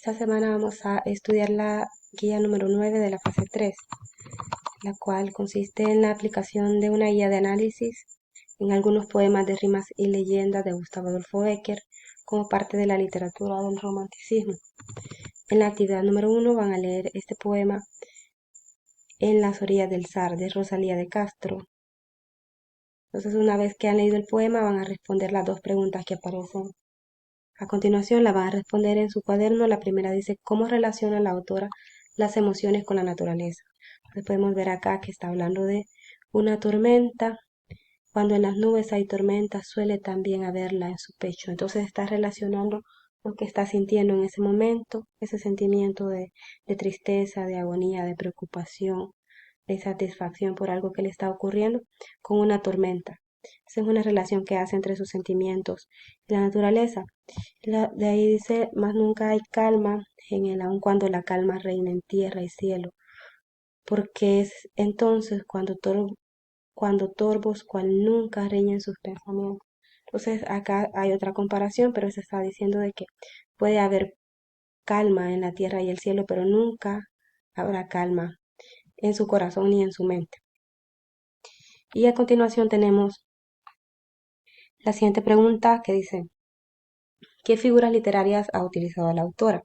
Esta semana vamos a estudiar la guía número 9 de la fase 3, la cual consiste en la aplicación de una guía de análisis en algunos poemas de rimas y leyendas de Gustavo Adolfo Bécquer como parte de la literatura del romanticismo. En la actividad número 1 van a leer este poema En las orillas del Sar de Rosalía de Castro. Entonces, una vez que han leído el poema, van a responder las dos preguntas que aparecen a continuación. La van a responder en su cuaderno. La primera dice, ¿cómo relaciona la autora las emociones con la naturaleza? Entonces podemos ver acá que está hablando de una tormenta. Cuando en las nubes hay tormenta, suele también haberla en su pecho. Entonces está relacionando lo que está sintiendo en ese momento, ese sentimiento de tristeza, de agonía, de preocupación, de satisfacción por algo que le está ocurriendo, con una tormenta. Esa es una relación que hace entre sus sentimientos y la naturaleza. De ahí dice, más nunca hay calma en él, aun cuando la calma reina en tierra y cielo, porque es entonces cuando torvos cual nunca riñen sus pensamientos. Entonces acá hay otra comparación, pero se está diciendo de que puede haber calma en la tierra y el cielo, pero nunca habrá calma en su corazón ni en su mente. Y a continuación tenemos la siguiente pregunta que dice, ¿qué figuras literarias ha utilizado la autora?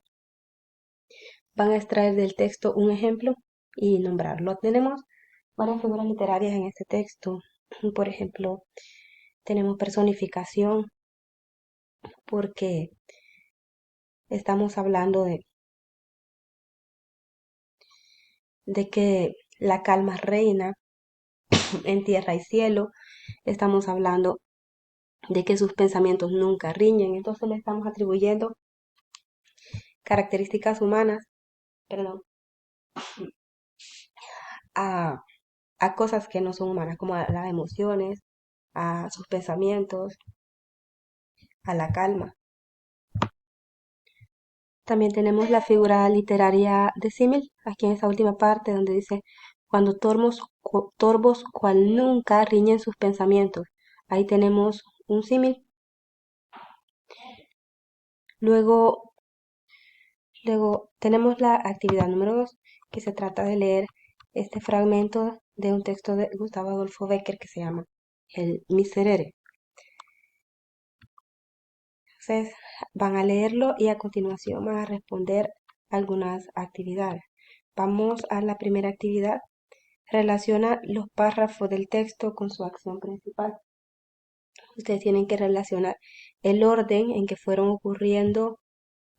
Van a extraer del texto un ejemplo y nombrarlo. Tenemos varias figuras literarias en este texto. Por ejemplo, tenemos personificación, porque estamos hablando de que la calma reina en tierra y cielo. Estamos hablando de que sus pensamientos nunca riñen. Entonces le estamos atribuyendo características humanas, perdón, a, a cosas que no son humanas, como a las emociones, a sus pensamientos, a la calma. También tenemos la figura literaria de símil, aquí en esta última parte donde dice, cuando torvos cual nunca riñen sus pensamientos. Ahí tenemos un símil. Luego tenemos la actividad número 2, que se trata de leer este fragmento de un texto de Gustavo Adolfo Bécquer que se llama El Miserere. Entonces van a leerlo y a continuación van a responder algunas actividades. Vamos a la primera actividad. Relaciona los párrafos del texto con su acción principal. Ustedes tienen que relacionar el orden en que fueron ocurriendo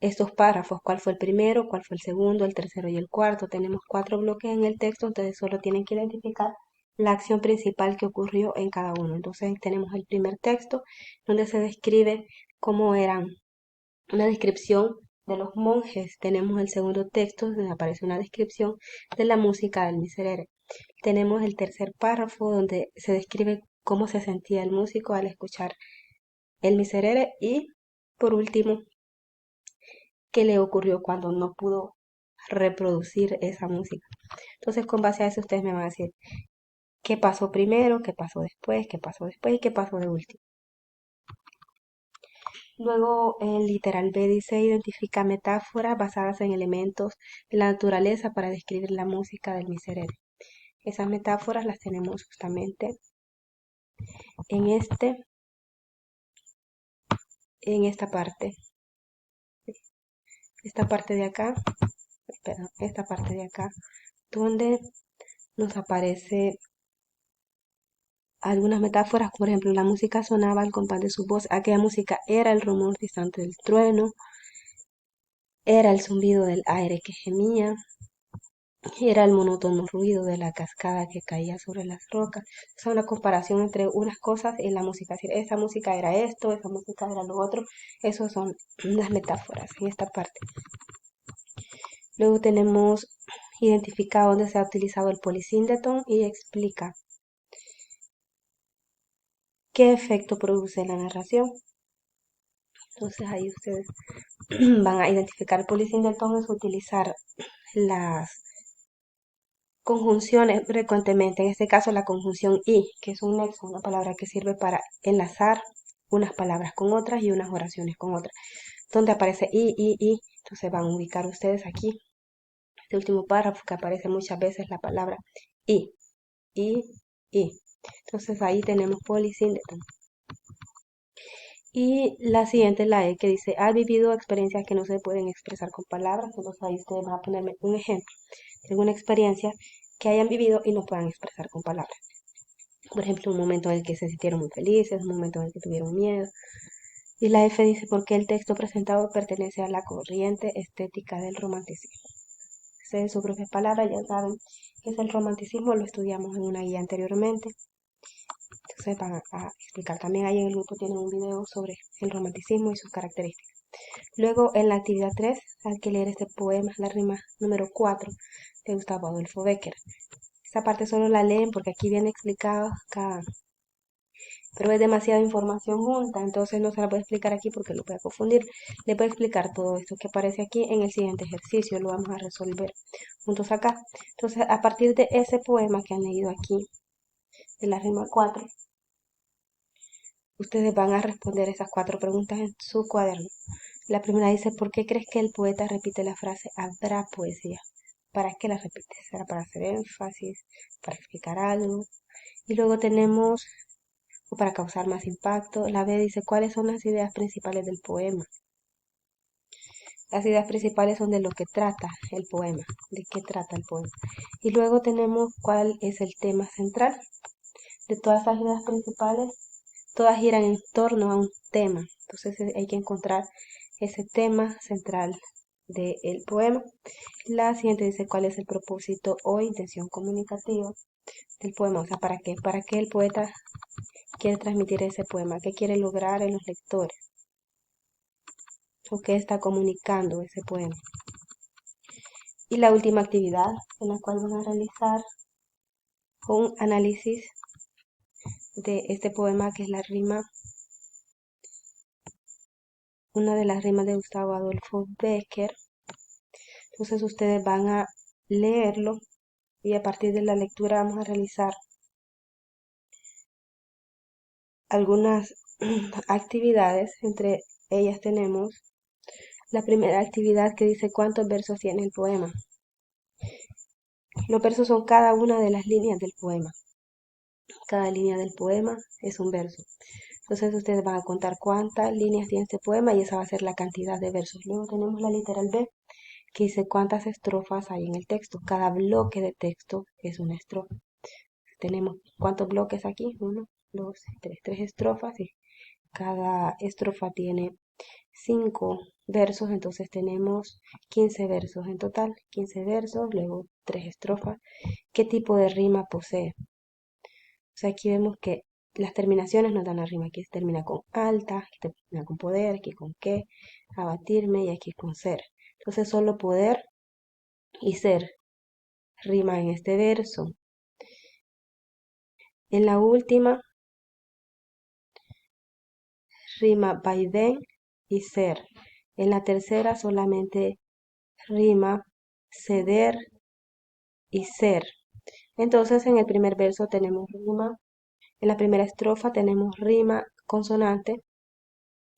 estos párrafos, cuál fue el primero, cuál fue el segundo, el tercero y el cuarto. Tenemos 4 bloques en el texto, entonces solo tienen que identificar la acción principal que ocurrió en cada uno. Entonces tenemos el primer texto donde se describe cómo eran, una descripción de los monjes. Tenemos el segundo texto donde aparece una descripción de la música del Miserere. Tenemos el tercer párrafo donde se describe cómo se sentía el músico al escuchar el Miserere y por último qué le ocurrió cuando no pudo reproducir esa música. Entonces, con base a eso, ustedes me van a decir qué pasó primero, qué pasó después, qué pasó después y qué pasó de último. Luego, el literal B dice, identifica metáforas basadas en elementos de la naturaleza para describir la música del Miserere. Esas metáforas las tenemos justamente en esta parte. Esta parte de acá, esta parte de acá, donde nos aparece algunas metáforas, por ejemplo, la música sonaba al compás de su voz, aquella música era el rumor distante del trueno, era el zumbido del aire que gemía, era el monótono ruido de la cascada que caía sobre las rocas. Es una comparación entre unas cosas y la música. Es decir, esa música era esto, esa música era lo otro. Esas son las metáforas en esta parte. Luego tenemos identificado dónde se ha utilizado el polysyndeton y explica qué efecto produce la narración. Entonces ahí ustedes van a identificar el polysyndeton, es utilizar las conjunciones frecuentemente, en este caso la conjunción y, que es un nexo, una palabra que sirve para enlazar unas palabras con otras y unas oraciones con otras. Donde aparece y, Entonces van a ubicar ustedes aquí, este último párrafo que aparece muchas veces la palabra y, y, y. Entonces ahí tenemos polisíndeto. Y la siguiente es la E, que dice, ha vivido experiencias que no se pueden expresar con palabras. Entonces ahí ustedes van a ponerme un ejemplo de alguna experiencia que hayan vivido y no puedan expresar con palabras. Por ejemplo, un momento en el que se sintieron muy felices, un momento en el que tuvieron miedo. Y la F dice, ¿por qué el texto presentado pertenece a la corriente estética del romanticismo? En sus propias palabras, ya saben qué es el romanticismo, lo estudiamos en una guía anteriormente. Entonces van a explicar también ahí en el grupo, tienen un video sobre el romanticismo y sus características. Luego en la actividad 3 hay que leer este poema, la rima número 4 de Gustavo Adolfo Bécquer. Esta parte solo la leen porque aquí viene explicado cada, pero es demasiada información junta, entonces no se la voy a explicar aquí porque lo voy a confundir. Le voy a explicar todo esto que aparece aquí en el siguiente ejercicio, lo vamos a resolver juntos acá. Entonces, a partir de ese poema que han leído aquí, de la rima 4, ustedes van a responder esas 4 preguntas en su cuaderno. La primera dice, ¿por qué crees que el poeta repite la frase habrá poesía? ¿Para qué la repite? ¿Será para hacer énfasis? ¿Para explicar algo? Y luego tenemos, o para causar más impacto. La B dice, ¿cuáles son las ideas principales del poema? Las ideas principales son de lo que trata el poema, de qué trata el poema. Y luego tenemos cuál es el tema central. De todas las ideas principales, todas giran en torno a un tema. Entonces hay que encontrar ese tema central del poema. La siguiente dice cuál es el propósito o intención comunicativa del poema. O sea, ¿para qué? ¿Para qué el poeta quiere transmitir ese poema? ¿Qué quiere lograr en los lectores? ¿O qué está comunicando ese poema? Y la última actividad en la cual van a realizar un análisis de este poema que es la rima, una de las rimas de Gustavo Adolfo Bécquer. Entonces ustedes van a leerlo y a partir de la lectura vamos a realizar algunas actividades. Entre ellas tenemos la primera actividad que dice cuántos versos tiene el poema. Los versos son cada una de las líneas del poema. Cada línea del poema es un verso. Entonces ustedes van a contar cuántas líneas tiene este poema y esa va a ser la cantidad de versos. Luego tenemos la literal B que dice cuántas estrofas hay en el texto. Cada bloque de texto es una estrofa. Tenemos cuántos bloques aquí, 1, 2, 3, 3 estrofas y cada estrofa tiene 5 versos, entonces tenemos 15 versos en total, 15 versos, luego 3 estrofas. ¿Qué tipo de rima posee? O sea, aquí vemos que las terminaciones nos dan la rima. Aquí se termina con alta, aquí termina con poder, aquí con qué, abatirme y aquí con ser. Entonces solo poder y ser rima en este verso. En la última rima vaivén y ser. En la tercera solamente rima ceder y ser. Entonces en el primer verso tenemos rima, en la primera estrofa tenemos rima consonante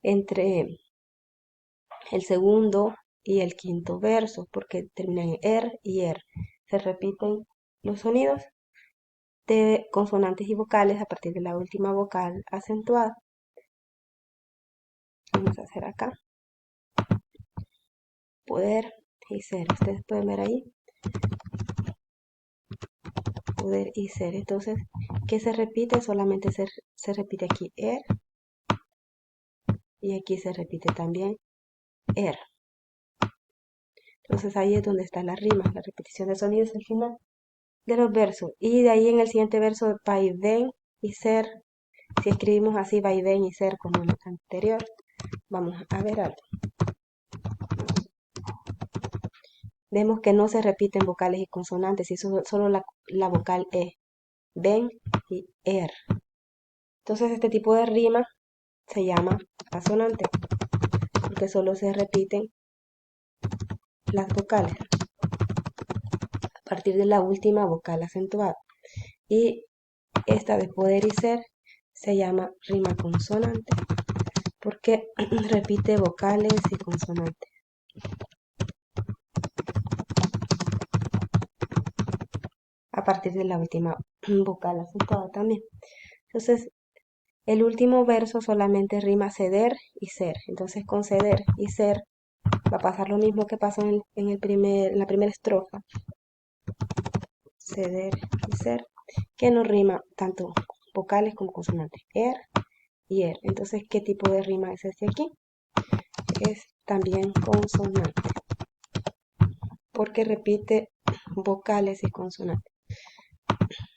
entre el segundo y el quinto verso, porque terminan en y er. Se repiten los sonidos de consonantes y vocales a partir de la última vocal acentuada. Vamos a hacer acá. Poder y ser. Ustedes pueden ver ahí. Poder y ser. Entonces, ¿qué se repite? Solamente se repite aquí y aquí se repite también er. Entonces ahí es donde está la rima, la repetición de sonidos al final de los versos. Y de ahí en el siguiente verso, vaivén y ser. Si escribimos así, vaivén y ser como en el anterior, vamos a ver algo. Vemos que no se repiten vocales y consonantes, y solo la vocal E, ven y er. Entonces este tipo de rima se llama asonante, porque solo se repiten las vocales a partir de la última vocal acentuada. Y esta de poder y ser se llama rima consonante, porque repite vocales y consonantes. partir de la última vocal acentuada también. Entonces, el último verso solamente rima ceder y ser. Entonces, con ceder y ser va a pasar lo mismo que pasó en la primera estrofa. Ceder y ser, que no rima tanto vocales como consonantes. Y Entonces, ¿qué tipo de rima es este aquí? Es también consonante, porque repite vocales y consonantes.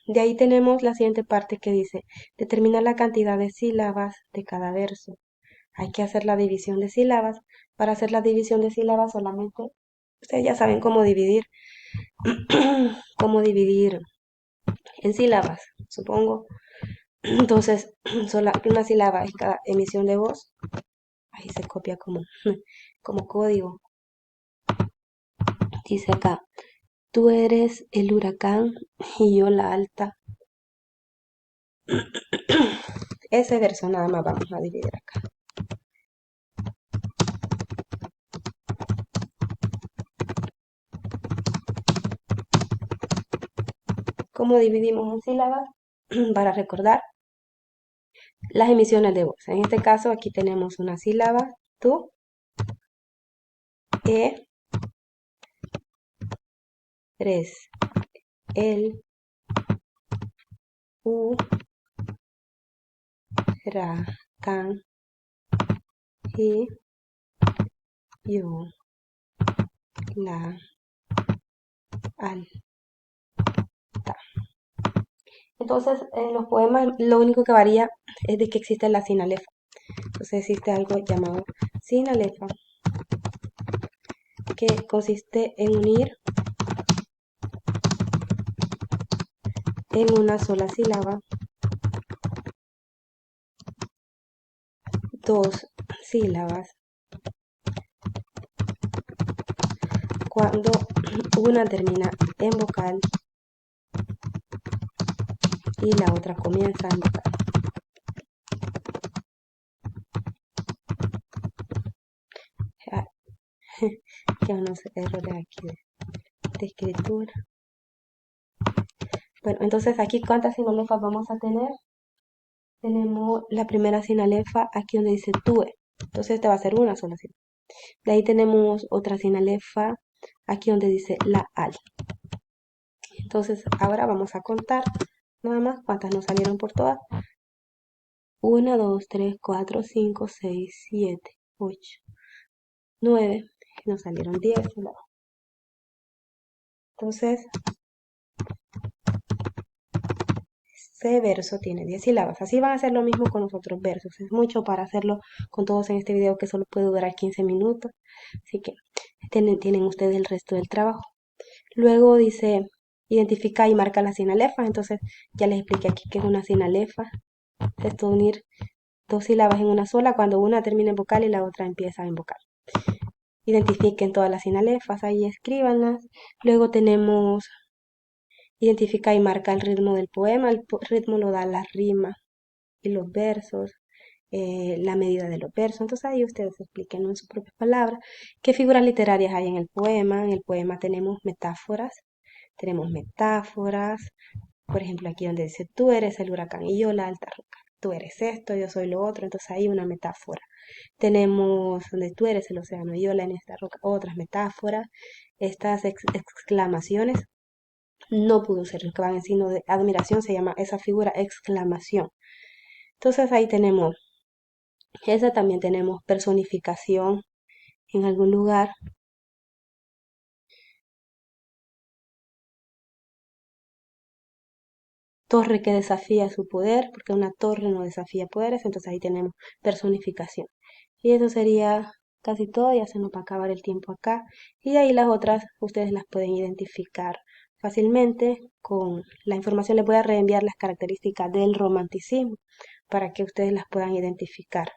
De ahí tenemos la siguiente parte que dice, determina la cantidad de sílabas de cada verso. Hay que hacer la división de sílabas. Para hacer la división de sílabas solamente, ustedes ya saben cómo dividir, cómo dividir en sílabas, supongo. Entonces, una sílaba es cada emisión de voz. Ahí se copia como código. Dice acá, tú eres el huracán y yo la alta. Ese verso nada más vamos a dividir acá. ¿Cómo dividimos en sílabas? Para recordar las emisiones de voz. En este caso aquí tenemos una sílaba, tú, eres, el, huracán y yo la alta. Entonces, en los poemas lo único que varía es de que existe la sinalefa. Entonces existe algo llamado sinalefa, que consiste en unir en una sola sílaba dos sílabas cuando una termina en vocal y la otra comienza en vocal. Que unos errores aquí de escritura. Bueno, entonces aquí cuántas sinalefas vamos a tener. Tenemos la primera sinalefa aquí donde dice tue. Entonces esta va a ser una sola sílaba. De ahí tenemos otra sinalefa aquí donde dice la al. Entonces ahora vamos a contar nada más cuántas nos salieron por todas. 1, 2, 3, 4, 5, 6, 7, 8, 9. Nos salieron 10 sílabas. Entonces, este verso tiene 10 sílabas. Así van a hacer lo mismo con los otros versos. Es mucho para hacerlo con todos en este video que solo puede durar 15 minutos. Así que tienen ustedes el resto del trabajo. Luego dice, identifica y marca la sinalefa. Entonces, ya les expliqué aquí que es una sinalefa. Esto es unir dos sílabas en una sola cuando una termina en vocal y la otra empieza en vocal. Identifiquen todas las sinalefas, ahí escríbanlas. Luego tenemos identifica y marca el ritmo del poema. El ritmo lo da la rima y los versos, la medida de los versos. Entonces ahí ustedes expliquen en sus propias palabras qué figuras literarias hay en el poema. En el poema tenemos metáforas. Por ejemplo, aquí donde dice tú eres el huracán y yo la alta roca. Tú eres esto, yo soy lo otro. Entonces hay una metáfora. Tenemos donde tú eres el océano y yo la en esta roca. Otras metáforas. Estas exclamaciones no pudo ser, el que van en signo de admiración se llama esa figura exclamación. Entonces ahí tenemos, esa también tenemos personificación en algún lugar. Torre que desafía su poder, porque una torre no desafía poderes, entonces ahí tenemos personificación. Y eso sería casi todo, ya se nos va a acabar el tiempo acá. Y de ahí las otras ustedes las pueden identificar fácilmente. Con la información les voy a reenviar las características del romanticismo para que ustedes las puedan identificar.